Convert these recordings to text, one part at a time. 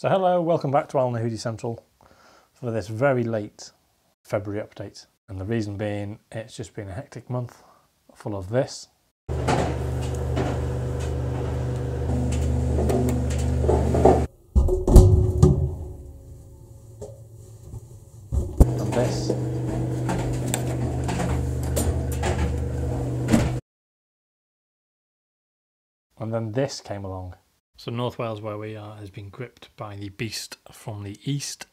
So hello, welcome back to Alnahudy Central for this very late February update. And the reason being, it's just been a hectic month full of this. And this. And then this came along. So North Wales, where we are, has been gripped by the beast from the east.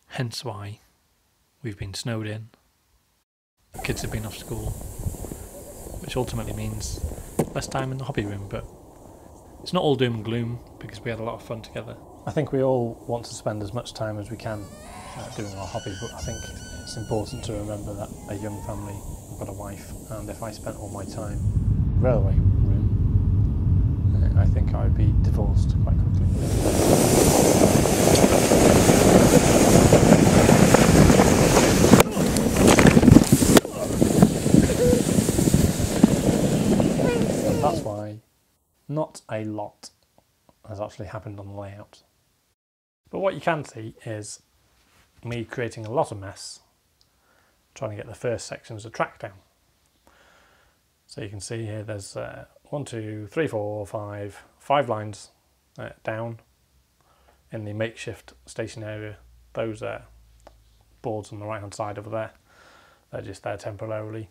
Hence why we've been snowed in. The kids have been off school, which ultimately means less time in the hobby room, but it's not all doom and gloom because we had a lot of fun together. I think we all want to spend as much time as we can doing our hobby, but I think it's important to remember that a young family, I've got a wife, and if I spent all my time in the railway room, I think I would be divorced quite quickly. And that's why not a lot has actually happened on the layout. But what you can see is me creating a lot of mess trying to get the first sections of track down. So you can see here there's 1, 2, 3, 4, 5 lines down in the makeshift station area. Those boards on the right hand side over there, they're just there temporarily,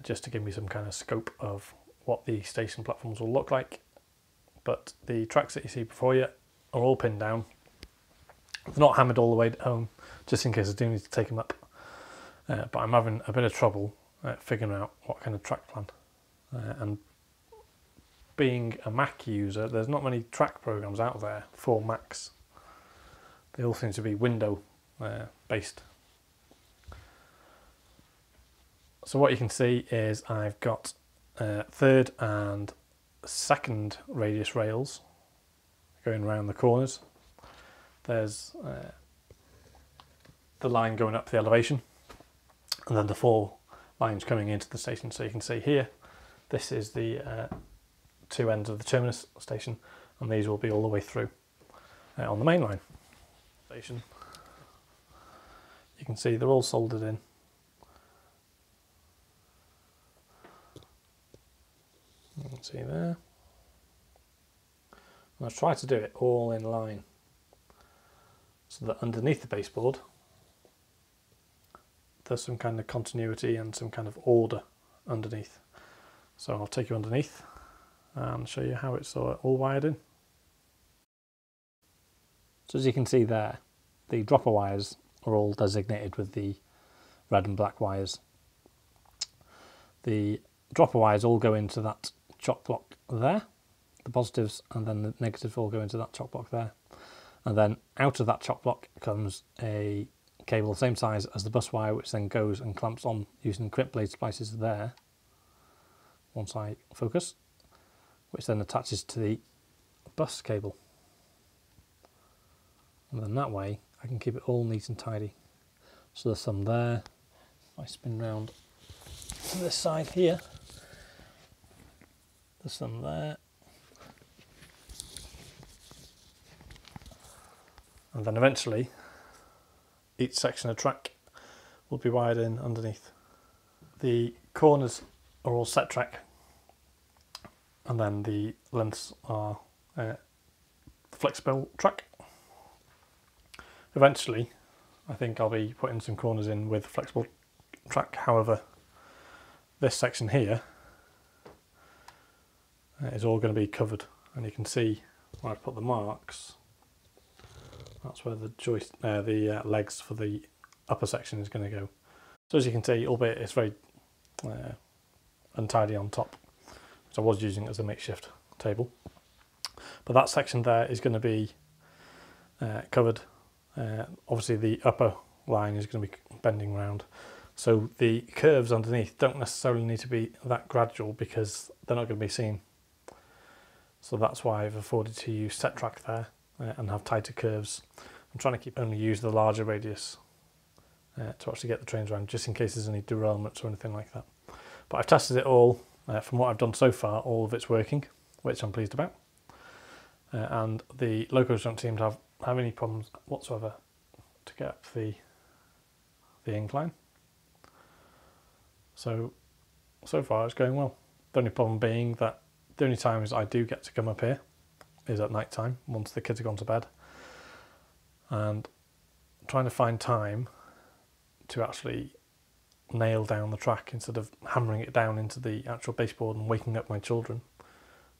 just to give me some kind of scope of what the station platforms will look like. But the tracks that you see before you are all pinned down. They're not hammered all the way home, just in case I do need to take them up. But I'm having a bit of trouble figuring out what kind of track plan. And being a Mac user, there's not many track programs out there for Macs. They all seem to be window based. So what you can see is I've got third and second radius rails going around the corners. There's the line going up the elevation, and then the 4 lines coming into the station. So you can see here, this is the 2 ends of the terminus station, and these will be all the way through on the main line station. You can see they're all soldered in. You can see there. And I've tried to do it all in line so that underneath the baseboard there's some kind of continuity and some kind of order underneath. So I'll take you underneath and show you how it's all wired in. So as you can see there, the dropper wires are all designated with the red and black wires. The dropper wires all go into that chock block there, the positives, and then the negatives all go into that chock block there. And then out of that chock block comes a cable the same size as the bus wire, which then goes and clamps on using crimp blade splices there, once I focus, which then attaches to the bus cable. And then that way I can keep it all neat and tidy. So there's some there. If I spin round to this side here, there's some there. And then eventually each section of track will be wired in underneath. The corners are all set track, and then the lengths are flexible track. Eventually I think I'll be putting some corners in with flexible track. However, this section here is all going to be covered, and you can see where I've put the marks. That's where the legs for the upper section is going to go. So as you can see, albeit it's very untidy on top, which I was using it as a makeshift table, but that section there is going to be covered. Obviously the upper line is going to be bending round, so the curves underneath don't necessarily need to be that gradual because they're not going to be seen. So that's why I've afforded to use set track there and have tighter curves. I'm trying to only use the larger radius to actually get the trains around, just in case there's any derailments or anything like that. But I've tested it all. From what I've done so far, all of it's working, which I'm pleased about. and the locos don't seem to have any problems whatsoever to get up the incline. So far it's going well. The only problem being that the only times I do get to come up here is at night time, once the kids have gone to bed, and trying to find time to actually nail down the track instead of hammering it down into the actual baseboard and waking up my children.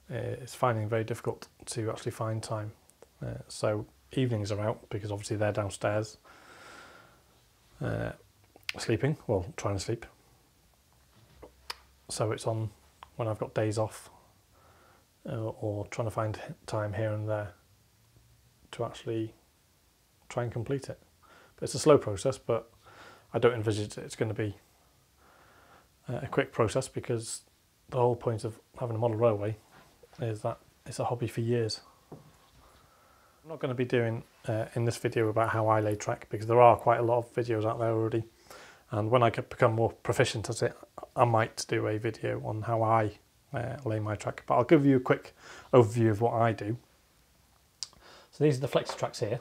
It's finding it very difficult to actually find time. So evenings are out because obviously they're downstairs sleeping, well, trying to sleep. So it's on when I've got days off or trying to find time here and there to actually try and complete it. But it's a slow process, but I don't envisage it's going to be a quick process, because the whole point of having a model railway is that it's a hobby for years. I'm not going to be doing in this video about how I lay track, because there are quite a lot of videos out there already, and when I become more proficient at it, I might do a video on how I lay my track, but I'll give you a quick overview of what I do. So these are the flexi tracks here.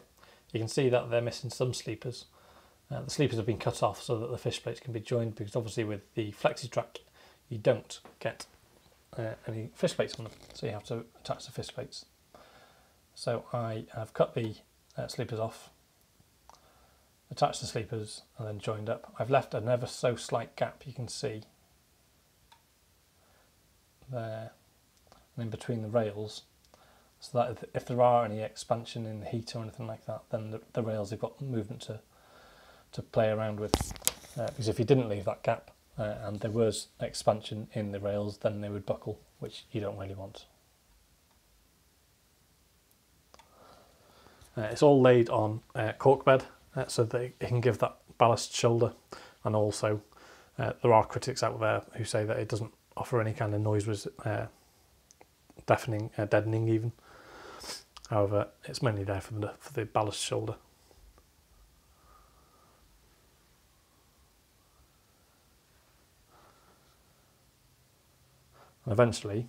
You can see that they're missing some sleepers. The sleepers have been cut off so that the fish plates can be joined, because obviously with the flexi track you don't get any fish plates on them, so you have to attach the fish plates. So I have cut the sleepers off, attached the sleepers and then joined up. I've left an ever so slight gap, you can see there, and in between the rails, so that if there are any expansion in the heat or anything like that, then the rails have got movement to play around with. Because if you didn't leave that gap and there was expansion in the rails, then they would buckle, which you don't really want. It's all laid on cork bed so that it can give that ballast shoulder, and also there are critics out there who say that it doesn't offer any kind of noise, deadening even. However, it's mainly there for the ballast shoulder. And eventually,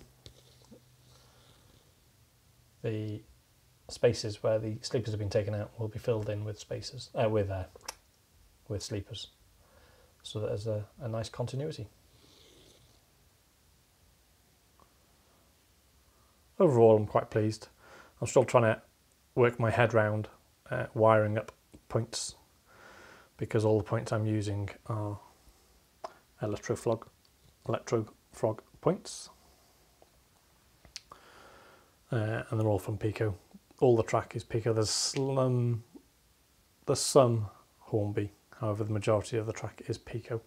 the spaces where the sleepers have been taken out will be filled in with spaces with sleepers, so that there's a nice continuity. Overall, I'm quite pleased. I'm still trying to work my head round wiring up points, because all the points I'm using are electrofrog points, and they're all from Pico. All the track is Pico. There's some Hornby, however the majority of the track is Pico.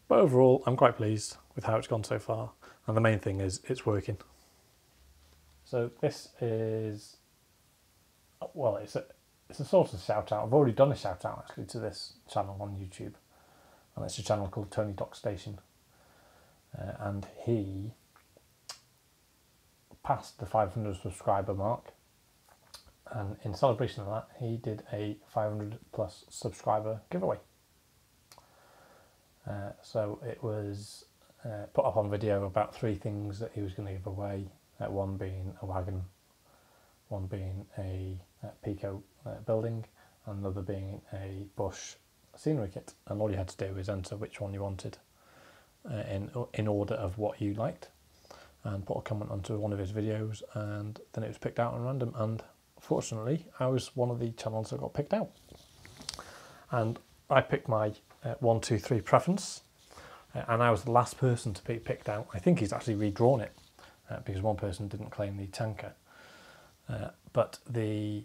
But overall, I'm quite pleased with how it's gone so far, and the main thing is it's working. So this is, well, it's a sort of shout out. I've already done a shout out actually to this channel on YouTube, and it's a channel called Tony Dock Station, and he passed the 500 subscriber mark, and in celebration of that he did a 500 plus subscriber giveaway. So it was put up on video about 3 things that he was going to give away, one being a wagon, one being a Pico building, and another being a bush scenery kit. And all you had to do is enter which one you wanted in order of what you liked, and put a comment onto one of his videos, and then it was picked out at random, and fortunately I was one of the channels that got picked out, and I picked my 1, 2, 3 preference, and I was the last person to be picked out. I think he's actually redrawn it because one person didn't claim the tanker, but the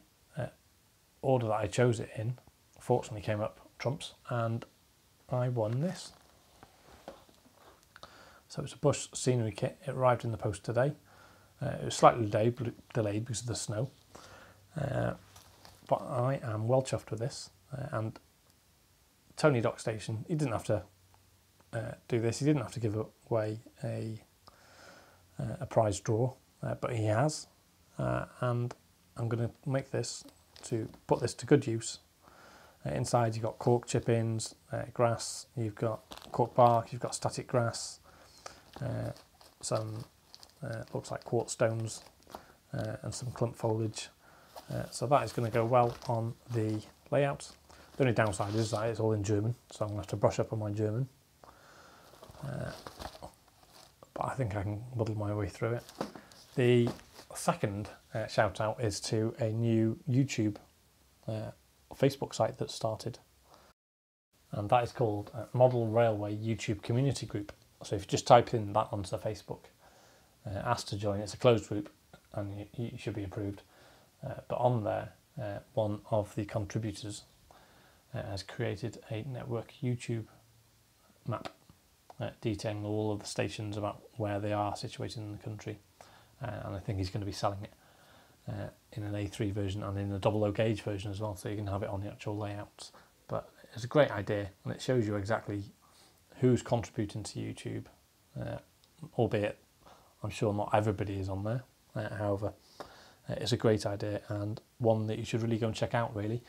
order that I chose it in fortunately came up trumps, and I won this. So it's a bush scenery kit. It arrived in the post today. It was slightly delayed because of the snow, but I am well chuffed with this. And Tony Dock Station, he didn't have to do this. He didn't have to give away a prize draw, but he has. And I'm going to make this to put this to good use. Inside you've got cork chip-ins, grass, you've got cork bark, you've got static grass, some looks like quartz stones and some clump foliage. So that is going to go well on the layout. The only downside is that it's all in German, so I'm going to have to brush up on my German. But I think I can muddle my way through it. The second shout out is to a new YouTube Facebook site that started, and that is called Model Railway YouTube Community Group. So if you just type in that onto the Facebook, ask to join. It's a closed group and you should be approved. But on there, one of the contributors has created a network YouTube map detailing all of the stations about where they are situated in the country. And I think he's going to be selling it in an A3 version and in a 00 gauge version as well, so you can have it on the actual layouts. But it's a great idea, and it shows you exactly who's contributing to YouTube, albeit I'm sure not everybody is on there. However, it's a great idea and one that you should really go and check out, really.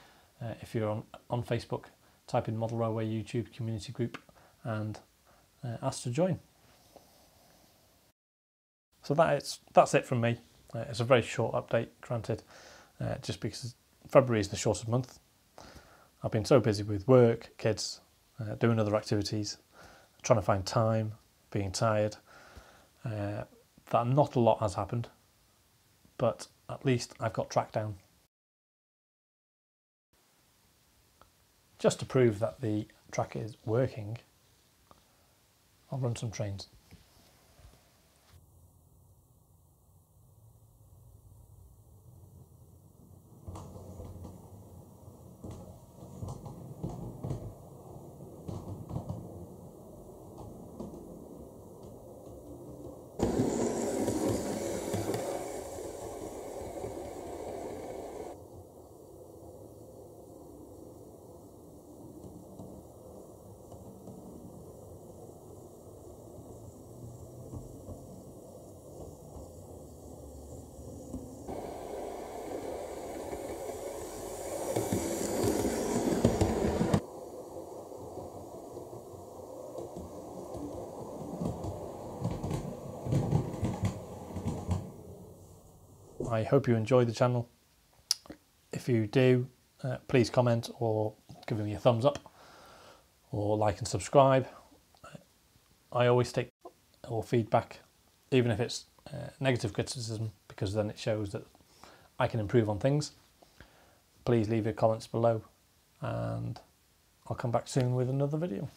If you're on Facebook, type in Model Railway YouTube Community Group and ask to join. So that's it from me. It's a very short update, granted, just because February is the shortest month. I've been so busy with work, kids, doing other activities, trying to find time, being tired, that not a lot has happened, but at least I've got track down. Just to prove that the track is working, I'll run some trains. I hope you enjoy the channel. If you do, please comment or give me a thumbs up or like and subscribe. I always take all feedback, even if it's negative criticism, because then it shows that I can improve on things. Please leave your comments below and I'll come back soon with another video.